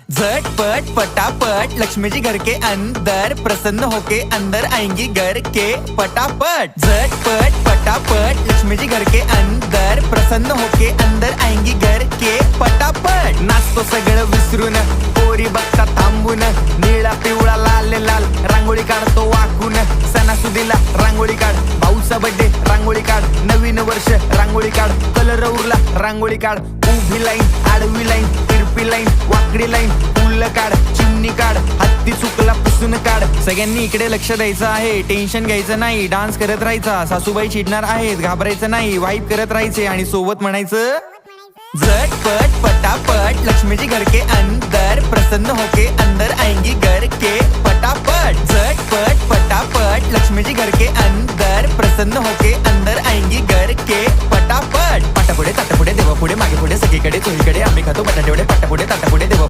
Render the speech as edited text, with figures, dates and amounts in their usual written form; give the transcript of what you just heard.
झटपट फटाफट लक्ष्मी जी घर के अंदर प्रसन्न होके अंदर आएंगी घर के फटाफट। झटपट फटाफट लक्ष्मी जी घर के अंदर प्रसन्न होके अंदर आएंगी घर के फटाफट। नाचतो सगळं विसरून पोरी बघता थांबून, निळा पिवळा लाल लाल रांगोळी काढतो वाकून। सणासुदीला रांगोळी काढ, भाऊचा बर्थडे रांगोळी काढ, नवीन वर्ष रांगोळी काढ, कलर उरला रांगोळी काढ। उभी लाईन, आडवी लाईन, तिरपी लाईन, वाकडी लाईन, फुल काढ, चिमणी काढ, हत्ती चुकला पुसून काढ। सगळ्यांनी इकडे लक्ष द्यायचं आहे, टेन्शन घ्यायचं नाही, डान्स करत राहायचा। सासूबाई चिडणार आहेत, घाबरायचं नाही, वाईप करत राहायचे आणि सोबत म्हणायचं झटपट फटाफट लक्ष्मी जी घर के अंदर प्रसन्न होके अंदर आएंगी घर के फटाफट। झटपट फटाफट लक्ष्मी जी घर के अंदर प्रसन्न होके अंदर आएंगी घर के फटाफट। पाटापुढे ताटापुढे देवापुढे मागे पुढे सगळीकडे चोहीकडे आम्ही खातो बटाटेवडे, पाटापुढे ताटापुढे देवा